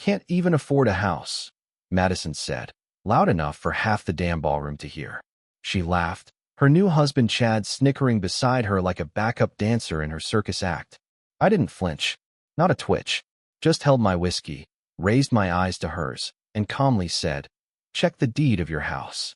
Can't even afford a house, Madison said, loud enough for half the damn ballroom to hear. She laughed, her new husband Chad snickering beside her like a backup dancer in her circus act. I didn't flinch, not a twitch, just held my whiskey, raised my eyes to hers, and calmly said, "Check the deed of your house."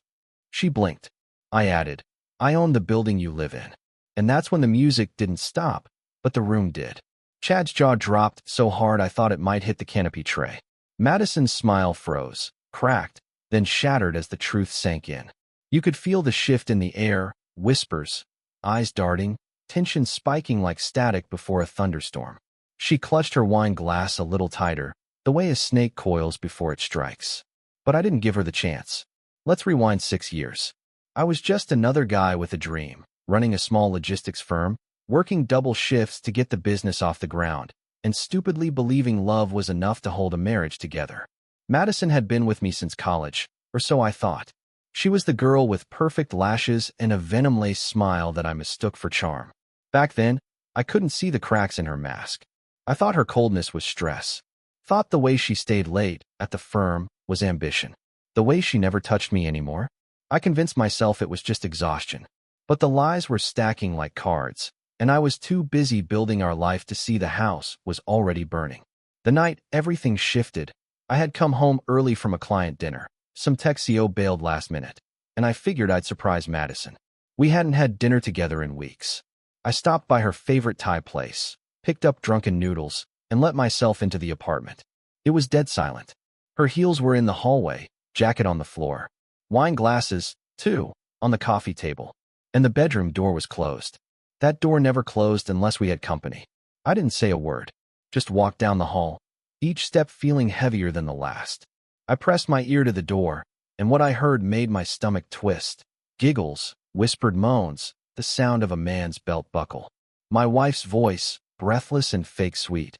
She blinked. I added, "I own the building you live in." And that's when the music didn't stop, but the room did. Chad's jaw dropped so hard I thought it might hit the canopy tray. Madison's smile froze, cracked, then shattered as the truth sank in. You could feel the shift in the air, whispers, eyes darting, tension spiking like static before a thunderstorm. She clutched her wine glass a little tighter, the way a snake coils before it strikes. But I didn't give her the chance. Let's rewind 6 years. I was just another guy with a dream, running a small logistics firm, working double shifts to get the business off the ground, and stupidly believing love was enough to hold a marriage together. Madison had been with me since college, or so I thought. She was the girl with perfect lashes and a venom-laced smile that I mistook for charm. Back then, I couldn't see the cracks in her mask. I thought her coldness was stress. Thought the way she stayed late at the firm was ambition. The way she never touched me anymore. I convinced myself it was just exhaustion. But the lies were stacking like cards, and I was too busy building our life to see the house was already burning. The night everything shifted, I had come home early from a client dinner. Some tech CO bailed last minute, and I figured I'd surprise Madison. We hadn't had dinner together in weeks. I stopped by her favorite Thai place, picked up drunken noodles, and let myself into the apartment. It was dead silent. Her heels were in the hallway, jacket on the floor. Wine glasses, too, on the coffee table. And the bedroom door was closed. That door never closed unless we had company. I didn't say a word, just walked down the hall, each step feeling heavier than the last. I pressed my ear to the door, and what I heard made my stomach twist. Giggles, whispered moans, the sound of a man's belt buckle. My wife's voice, breathless and fake sweet.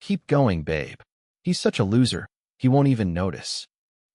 "Keep going, babe. He's such a loser, he won't even notice."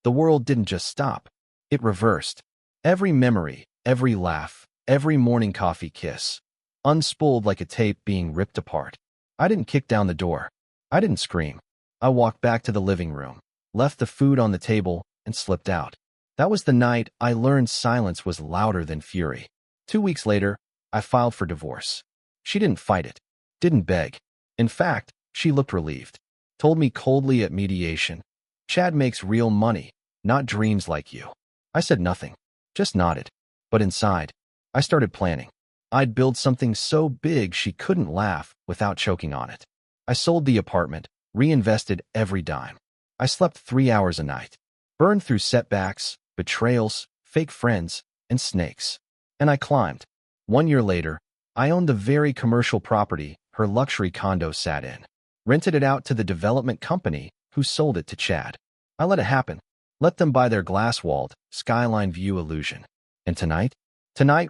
The world didn't just stop. It reversed. Every memory, every laugh, every morning coffee kiss, unspooled like a tape being ripped apart. I didn't kick down the door. I didn't scream. I walked back to the living room, left the food on the table, and slipped out. That was the night I learned silence was louder than fury. 2 weeks later, I filed for divorce. She didn't fight it, didn't beg. In fact, she looked relieved. Told me coldly at mediation, "Chad makes real money, not dreams like you." I said nothing, just nodded. But inside, I started planning. I'd build something so big she couldn't laugh without choking on it. I sold the apartment, reinvested every dime. I slept 3 hours a night, burned through setbacks, betrayals, fake friends, and snakes. And I climbed. 1 year later, I owned the very commercial property her luxury condo sat in. Rented it out to the development company who sold it to Chad. I let it happen. Let them buy their glass-walled, skyline view illusion. And tonight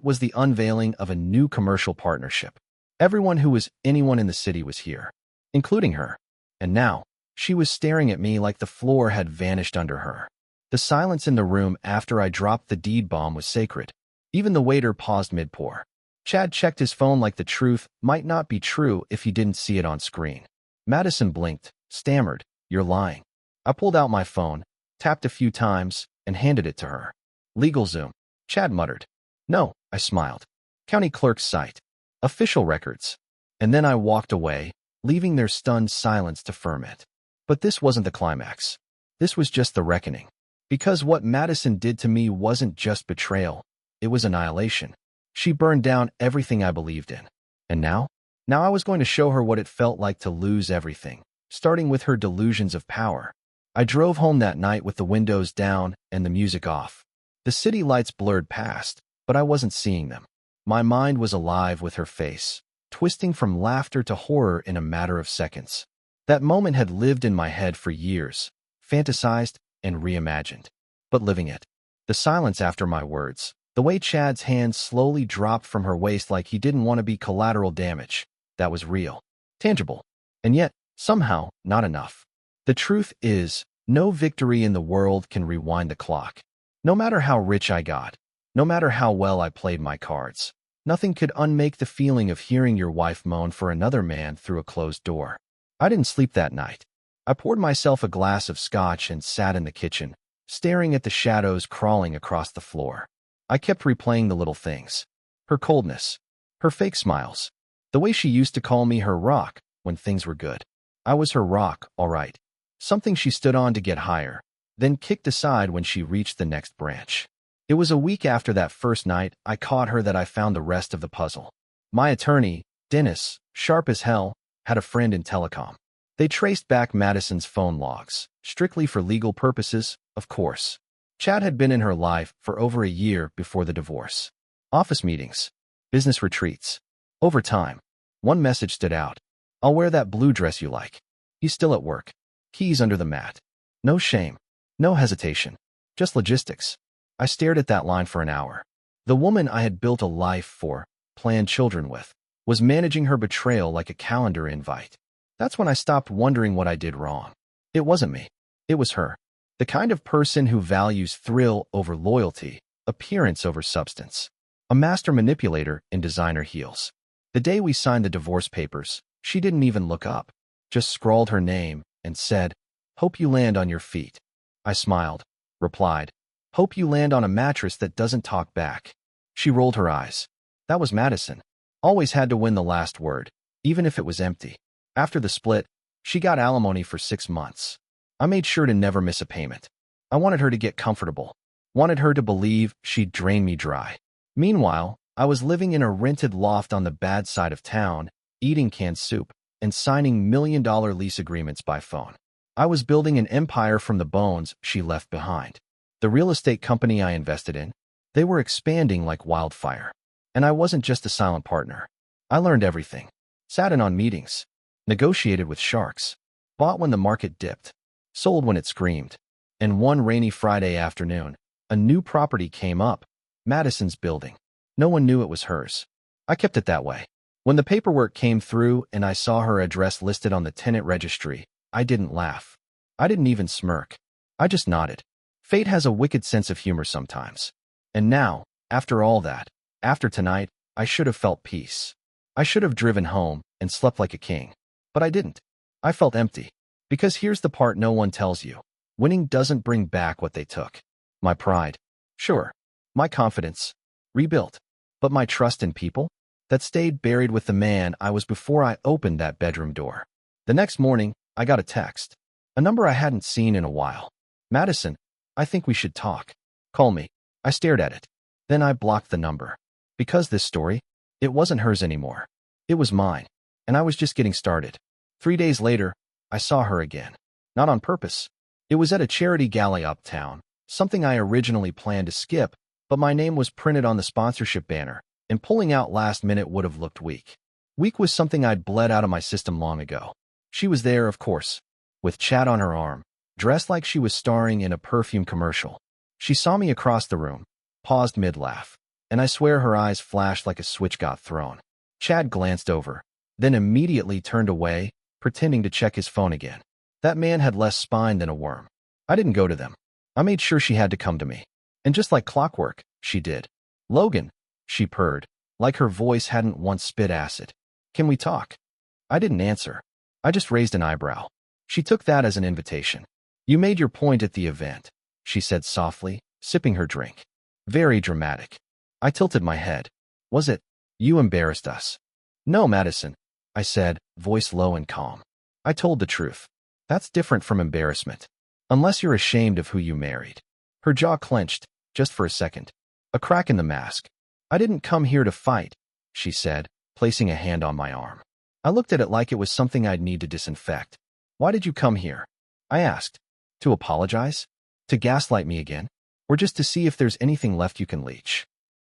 was the unveiling of a new commercial partnership. Everyone who was anyone in the city was here, including her. And now, she was staring at me like the floor had vanished under her. The silence in the room after I dropped the deed bomb was sacred. Even the waiter paused mid-pour. Chad checked his phone like the truth might not be true if he didn't see it on screen. Madison blinked, stammered, "You're lying." I pulled out my phone, tapped a few times, and handed it to her. "LegalZoom," Chad muttered. "No," I smiled. "County clerk's site. Official records." And then I walked away, leaving their stunned silence to ferment. But this wasn't the climax. This was just the reckoning. Because what Madison did to me wasn't just betrayal, it was annihilation. She burned down everything I believed in. And now? Now I was going to show her what it felt like to lose everything, starting with her delusions of power. I drove home that night with the windows down and the music off. The city lights blurred past, but I wasn't seeing them. My mind was alive with her face, twisting from laughter to horror in a matter of seconds. That moment had lived in my head for years, fantasized and reimagined, but living it. The silence after my words, the way Chad's hand slowly dropped from her waist like he didn't want to be collateral damage, that was real, tangible, and yet, somehow, not enough. The truth is, no victory in the world can rewind the clock. No matter how rich I got, no matter how well I played my cards, nothing could unmake the feeling of hearing your wife moan for another man through a closed door. I didn't sleep that night. I poured myself a glass of scotch and sat in the kitchen, staring at the shadows crawling across the floor. I kept replaying the little things. Her coldness. Her fake smiles. The way she used to call me her rock when things were good. I was her rock, all right. Something she stood on to get higher, then kicked aside when she reached the next branch. It was a week after that first night I caught her that I found the rest of the puzzle. My attorney, Dennis, sharp as hell, had a friend in telecom. They traced back Madison's phone logs, strictly for legal purposes, of course. Chad had been in her life for over a year before the divorce. Office meetings, business retreats. Over time, one message stood out. I'll wear that blue dress you like. He's still at work. Keys under the mat. No shame. No hesitation. Just logistics. I stared at that line for an hour. The woman I had built a life for, planned children with, was managing her betrayal like a calendar invite. That's when I stopped wondering what I did wrong. It wasn't me. It was her. The kind of person who values thrill over loyalty, appearance over substance. A master manipulator in designer heels. The day we signed the divorce papers, she didn't even look up, just scrawled her name and said, "Hope you land on your feet." I smiled, replied, "Hope you land on a mattress that doesn't talk back." She rolled her eyes. That was Madison. Always had to win the last word, even if it was empty. After the split, she got alimony for 6 months. I made sure to never miss a payment. I wanted her to get comfortable. Wanted her to believe she'd drain me dry. Meanwhile, I was living in a rented loft on the bad side of town, eating canned soup, and signing million-dollar lease agreements by phone. I was building an empire from the bones she left behind. The real estate company I invested in, they were expanding like wildfire. And I wasn't just a silent partner. I learned everything. Sat in on meetings. Negotiated with sharks. Bought when the market dipped. Sold when it screamed. And one rainy Friday afternoon, a new property came up. Madison's building. No one knew it was hers. I kept it that way. When the paperwork came through and I saw her address listed on the tenant registry, I didn't laugh. I didn't even smirk. I just nodded. Fate has a wicked sense of humor sometimes. And now, after all that, after tonight, I should have felt peace. I should have driven home and slept like a king. But I didn't. I felt empty. Because here's the part no one tells you. Winning doesn't bring back what they took. My pride. Sure. My confidence. Rebuilt. But my trust in people? That stayed buried with the man I was before I opened that bedroom door. The next morning, I got a text. A number I hadn't seen in a while. "Madison, I think we should talk. Call me." I stared at it. Then I blocked the number. Because this story, it wasn't hers anymore. It was mine. And I was just getting started. 3 days later, I saw her again. Not on purpose. It was at a charity gala uptown, something I originally planned to skip, but my name was printed on the sponsorship banner, and pulling out last minute would have looked weak. Weak was something I'd bled out of my system long ago. She was there, of course, with Chad on her arm, dressed like she was starring in a perfume commercial. She saw me across the room, paused mid-laugh, and I swear her eyes flashed like a switch got thrown. Chad glanced over, then immediately turned away, pretending to check his phone again. That man had less spine than a worm. I didn't go to them. I made sure she had to come to me. And just like clockwork, she did. "Logan," she purred, like her voice hadn't once spit acid. "Can we talk?" I didn't answer. I just raised an eyebrow. She took that as an invitation. "You made your point at the event," she said softly, sipping her drink. Very dramatic. I tilted my head. "Was it? You embarrassed us." "No, Madison," I said, voice low and calm. "I told the truth. That's different from embarrassment. Unless you're ashamed of who you married." Her jaw clenched, just for a second. A crack in the mask. "I didn't come here to fight," she said, placing a hand on my arm. I looked at it like it was something I'd need to disinfect. "Why did you come here?" I asked. "To apologize? To gaslight me again? Or just to see if there's anything left you can leech?"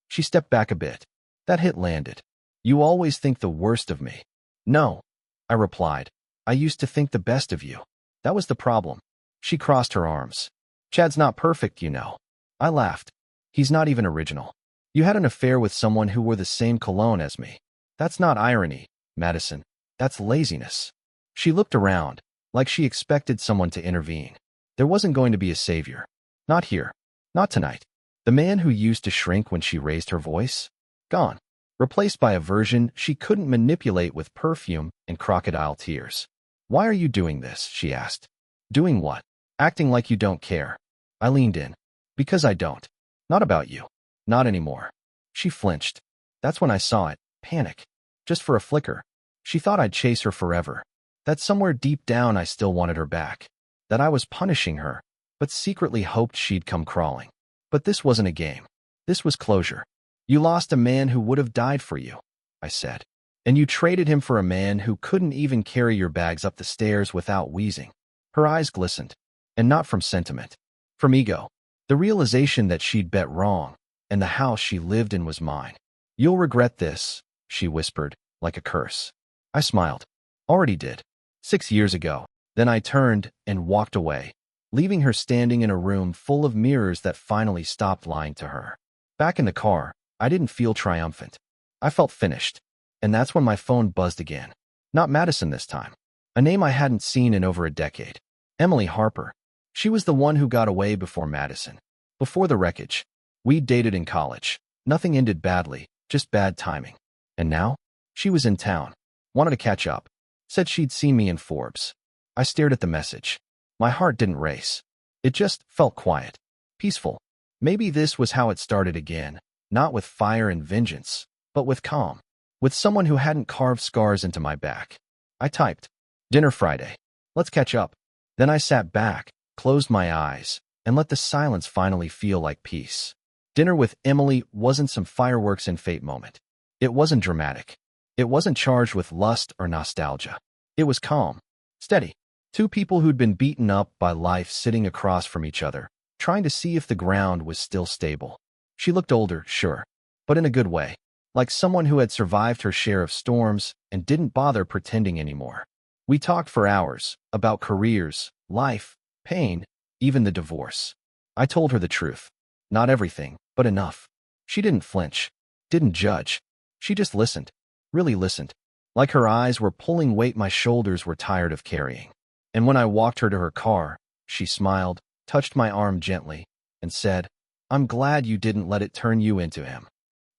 She stepped back a bit. That hit landed. "You always think the worst of me." "No," I replied. "I used to think the best of you. That was the problem." She crossed her arms. "Chad's not perfect, you know." I laughed. "He's not even original. You had an affair with someone who wore the same cologne as me. That's not irony, Madison. That's laziness." She looked around, like she expected someone to intervene. There wasn't going to be a savior. Not here. Not tonight. The man who used to shrink when she raised her voice? Gone. Replaced by a version she couldn't manipulate with perfume and crocodile tears. Why are you doing this? She asked. Doing what? Acting like you don't care. I leaned in. Because I don't. Not about you. Not anymore. She flinched. That's when I saw it. Panic. Just for a flicker. She thought I'd chase her forever. That somewhere deep down I still wanted her back. That I was punishing her, but secretly hoped she'd come crawling. But this wasn't a game. This was closure. You lost a man who would have died for you, I said. And you traded him for a man who couldn't even carry your bags up the stairs without wheezing. Her eyes glistened. And not from sentiment. From ego. The realization that she'd bet wrong, and the house she lived in was mine. You'll regret this, she whispered, like a curse. I smiled. Already did. 6 years ago. Then I turned and walked away, leaving her standing in a room full of mirrors that finally stopped lying to her. Back in the car, I didn't feel triumphant. I felt finished. And that's when my phone buzzed again. Not Madison this time. A name I hadn't seen in over a decade. Emily Harper. She was the one who got away before Madison. Before the wreckage. We'd dated in college. Nothing ended badly, just bad timing. And now? She was in town. Wanted to catch up. Said she'd seen me in Forbes. I stared at the message. My heart didn't race. It just felt quiet. Peaceful. Maybe this was how it started again. Not with fire and vengeance, but with calm. With someone who hadn't carved scars into my back. I typed, "Dinner Friday. Let's catch up." Then I sat back, closed my eyes, and let the silence finally feel like peace. Dinner with Emily wasn't some fireworks and fate moment. It wasn't dramatic. It wasn't charged with lust or nostalgia. It was calm, steady. Two people who'd been beaten up by life sitting across from each other, trying to see if the ground was still stable. She looked older, sure, but in a good way. Like someone who had survived her share of storms and didn't bother pretending anymore. We talked for hours about careers, life, pain, even the divorce. I told her the truth. Not everything, but enough. She didn't flinch, didn't judge. She just listened, really listened. Like her eyes were pulling weight my shoulders were tired of carrying. And when I walked her to her car, she smiled, touched my arm gently, and said, "I'm glad you didn't let it turn you into him."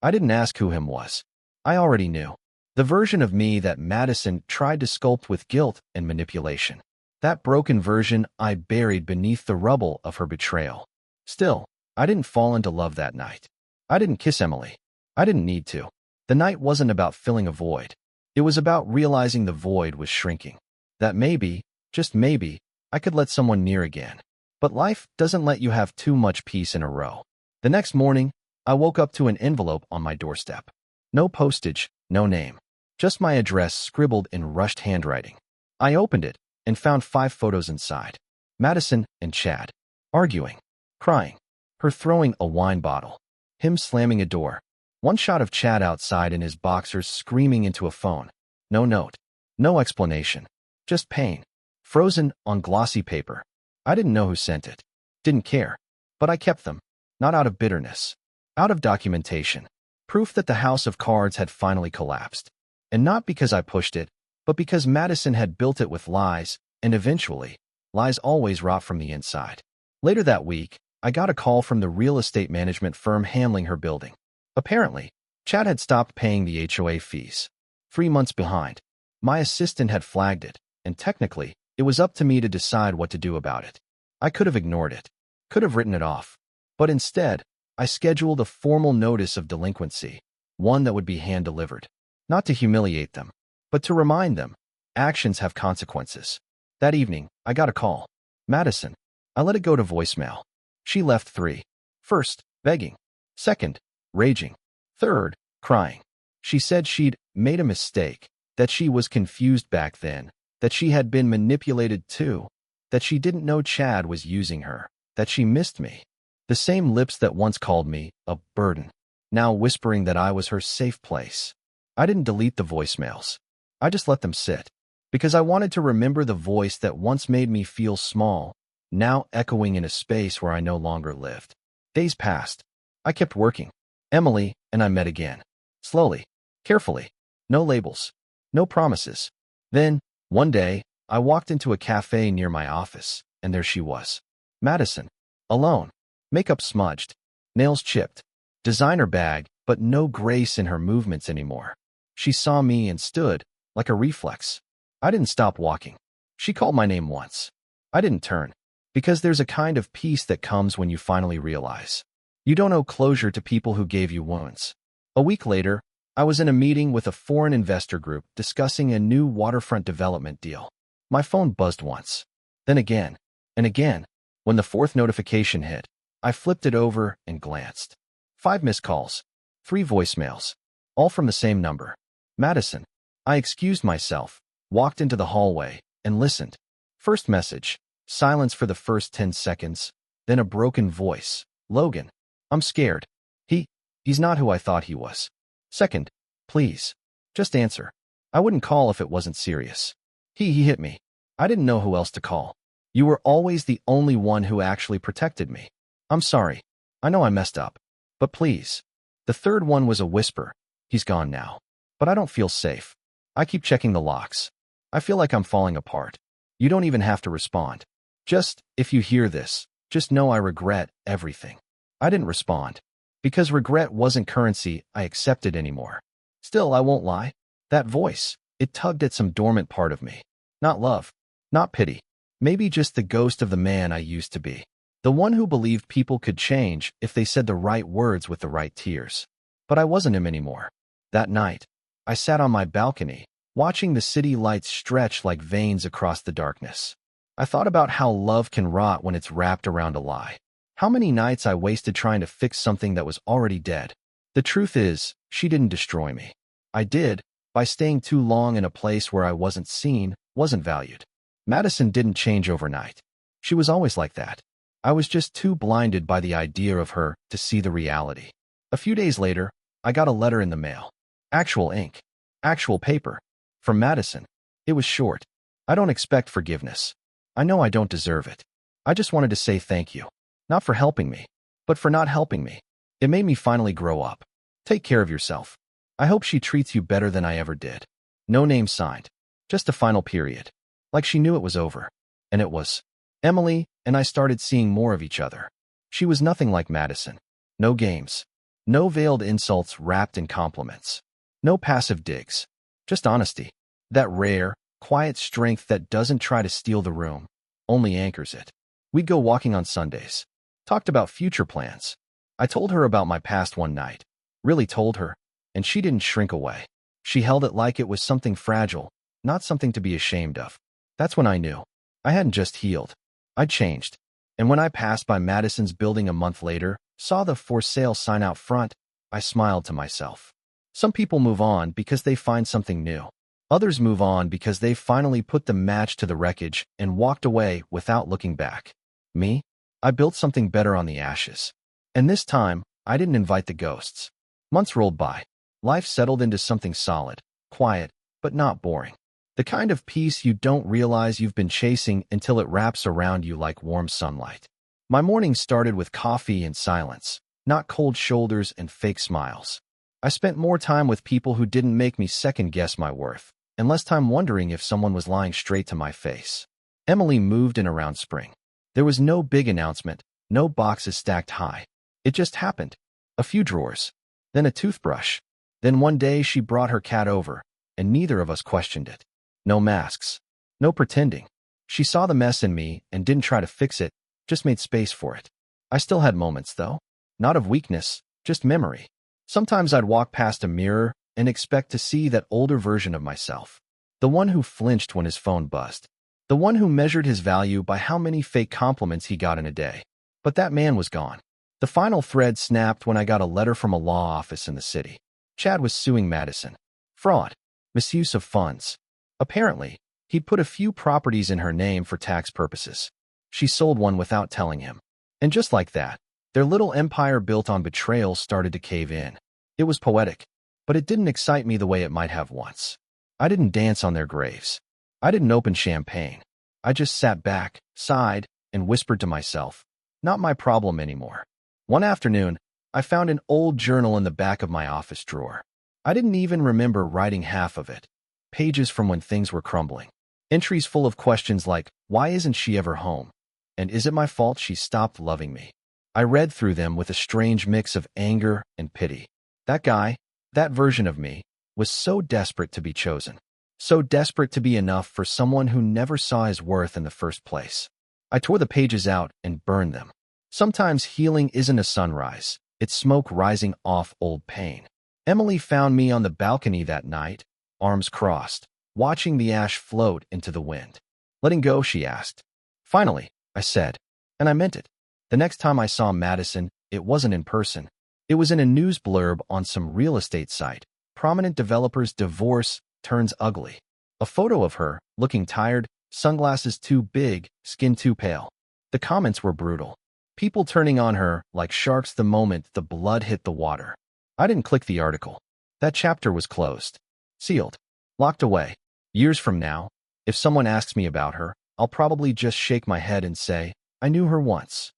I didn't ask who him was. I already knew. The version of me that Madison tried to sculpt with guilt and manipulation. That broken version I buried beneath the rubble of her betrayal. Still, I didn't fall into love that night. I didn't kiss Emily. I didn't need to. The night wasn't about filling a void. It was about realizing the void was shrinking. That maybe, just maybe, I could let someone near again. But life doesn't let you have too much peace in a row. The next morning, I woke up to an envelope on my doorstep. No postage, no name. Just my address scribbled in rushed handwriting. I opened it and found 5 photos inside. Madison and Chad. Arguing. Crying. Her throwing a wine bottle. Him slamming a door. One shot of Chad outside in his boxers screaming into a phone. No note. No explanation. Just pain. Frozen on glossy paper. I didn't know who sent it. Didn't care. But I kept them. Not out of bitterness. Out of documentation. Proof that the house of cards had finally collapsed. And not because I pushed it, but because Madison had built it with lies, and eventually, lies always rot from the inside. Later that week, I got a call from the real estate management firm handling her building. Apparently, Chad had stopped paying the HOA fees. 3 months behind. My assistant had flagged it, and technically, it was up to me to decide what to do about it. I could have ignored it. Could have written it off. But instead, I scheduled a formal notice of delinquency, one that would be hand-delivered. Not to humiliate them, but to remind them, actions have consequences. That evening, I got a call. Madison. I let it go to voicemail. She left 3. First, begging. Second, raging. Third, crying. She said she'd made a mistake, that she was confused back then, that she had been manipulated too, that she didn't know Chad was using her, that she missed me. The same lips that once called me a burden, now whispering that I was her safe place. I didn't delete the voicemails. I just let them sit, because I wanted to remember the voice that once made me feel small, now echoing in a space where I no longer lived. Days passed. I kept working. Emily and I met again. Slowly, carefully. No labels. No promises. Then, one day, I walked into a cafe near my office, and there she was. Madison. Alone. Makeup smudged. Nails chipped. Designer bag, but no grace in her movements anymore. She saw me and stood, like a reflex. I didn't stop walking. She called my name once. I didn't turn, because there's a kind of peace that comes when you finally realize you don't owe closure to people who gave you wounds. A week later, I was in a meeting with a foreign investor group discussing a new waterfront development deal. My phone buzzed once, then again, and again. When the fourth notification hit, I flipped it over and glanced. 5 missed calls, 3 voicemails, all from the same number. Madison. I excused myself, walked into the hallway, and listened. First message, silence for the first 10 seconds, then a broken voice. Logan. I'm scared. He's not who I thought he was. Second, please, just answer. I wouldn't call if it wasn't serious. He hit me. I didn't know who else to call. You were always the only one who actually protected me. I'm sorry. I know I messed up. But please. The third one was a whisper. He's gone now. But I don't feel safe. I keep checking the locks. I feel like I'm falling apart. You don't even have to respond. Just, if you hear this, just know I regret everything. I didn't respond. Because regret wasn't currency I accepted anymore. Still, I won't lie. That voice, it tugged at some dormant part of me. Not love. Not pity. Maybe just the ghost of the man I used to be. The one who believed people could change if they said the right words with the right tears. But I wasn't him anymore. That night, I sat on my balcony, watching the city lights stretch like veins across the darkness. I thought about how love can rot when it's wrapped around a lie. How many nights I wasted trying to fix something that was already dead. The truth is, she didn't destroy me. I did, by staying too long in a place where I wasn't seen, wasn't valued. Madison didn't change overnight. She was always like that. I was just too blinded by the idea of her to see the reality. A few days later, I got a letter in the mail. Actual ink. Actual paper. From Madison. It was short. I don't expect forgiveness. I know I don't deserve it. I just wanted to say thank you. Not for helping me, but for not helping me. It made me finally grow up. Take care of yourself. I hope she treats you better than I ever did. No name signed. Just a final period. Like she knew it was over. And it was. Emily and I started seeing more of each other. She was nothing like Madison. No games. No veiled insults wrapped in compliments. No passive digs. Just honesty. That rare, quiet strength that doesn't try to steal the room, only anchors it. We'd go walking on Sundays. Talked about future plans. I told her about my past one night. Really told her. And she didn't shrink away. She held it like it was something fragile, not something to be ashamed of. That's when I knew. I hadn't just healed. I'd changed. And when I passed by Madison's building a month later, saw the for sale sign out front, I smiled to myself. Some people move on because they find something new. Others move on because they finally put the match to the wreckage and walked away without looking back. Me? I built something better on the ashes. And this time, I didn't invite the ghosts. Months rolled by. Life settled into something solid, quiet, but not boring. The kind of peace you don't realize you've been chasing until it wraps around you like warm sunlight. My mornings started with coffee and silence, not cold shoulders and fake smiles. I spent more time with people who didn't make me second-guess my worth, and less time wondering if someone was lying straight to my face. Emily moved in around spring. There was no big announcement, no boxes stacked high. It just happened. A few drawers. Then a toothbrush. Then one day she brought her cat over, and neither of us questioned it. No masks. No pretending. She saw the mess in me and didn't try to fix it, just made space for it. I still had moments, though. Not of weakness, just memory. Sometimes I'd walk past a mirror and expect to see that older version of myself. The one who flinched when his phone buzzed. The one who measured his value by how many fake compliments he got in a day. But that man was gone. The final thread snapped when I got a letter from a law office in the city. Chad was suing Madison. Fraud. Misuse of funds. Apparently, he'd put a few properties in her name for tax purposes. She sold one without telling him. And just like that, their little empire built on betrayal started to cave in. It was poetic, but it didn't excite me the way it might have once. I didn't dance on their graves. I didn't open champagne. I just sat back, sighed, and whispered to myself, not my problem anymore. One afternoon, I found an old journal in the back of my office drawer. I didn't even remember writing half of it. Pages from when things were crumbling. Entries full of questions like, why isn't she ever home? And is it my fault she stopped loving me? I read through them with a strange mix of anger and pity. That guy, that version of me, was so desperate to be chosen. so desperate to be enough for someone who never saw his worth in the first place. I tore the pages out and burned them. Sometimes healing isn't a sunrise, it's smoke rising off old pain. Emily found me on the balcony that night, arms crossed, watching the ash float into the wind. Letting go, she asked. Finally, I said, and I meant it. The next time I saw Madison, it wasn't in person. It was in a news blurb on some real estate site. Prominent developer's divorce turns ugly. A photo of her, looking tired, sunglasses too big, skin too pale. The comments were brutal. People turning on her like sharks the moment the blood hit the water. I didn't click the article. That chapter was closed. Sealed. Locked away. Years from now, if someone asks me about her, I'll probably just shake my head and say, I knew her once.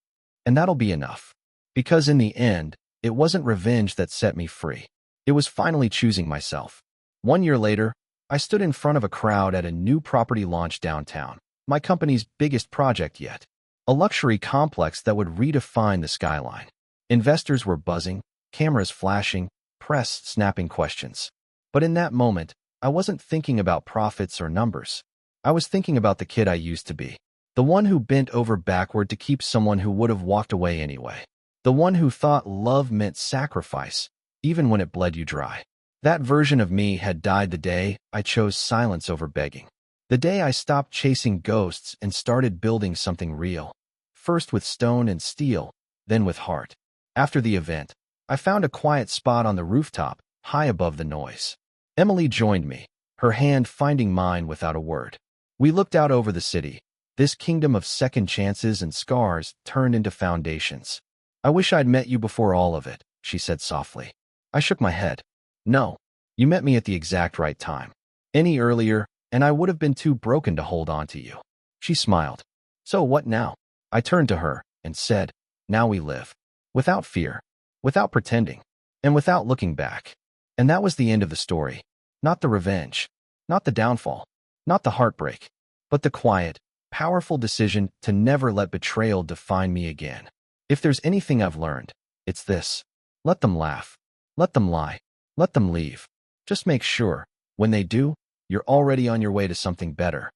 And that'll be enough. Because in the end, it wasn't revenge that set me free. It was finally choosing myself. 1 year later, I stood in front of a crowd at a new property launch downtown, my company's biggest project yet. A luxury complex that would redefine the skyline. Investors were buzzing, cameras flashing, press snapping questions. But in that moment, I wasn't thinking about profits or numbers. I was thinking about the kid I used to be. The one who bent over backward to keep someone who would have walked away anyway. The one who thought love meant sacrifice, even when it bled you dry. That version of me had died the day I chose silence over begging. The day I stopped chasing ghosts and started building something real. First with stone and steel, then with heart. After the event, I found a quiet spot on the rooftop, high above the noise. Emily joined me, her hand finding mine without a word. We looked out over the city, this kingdom of second chances and scars turned into foundations. I wish I'd met you before all of it, she said softly. I shook my head. No, you met me at the exact right time. Any earlier, and I would have been too broken to hold on to you. She smiled. So what now? I turned to her and said, now we live. Without fear, without pretending, and without looking back. And that was the end of the story. Not the revenge, not the downfall, not the heartbreak, but the quiet, powerful decision to never let betrayal define me again. If there's anything I've learned, it's this. Let them laugh. Let them lie. Let them leave. Just make sure, when they do, you're already on your way to something better.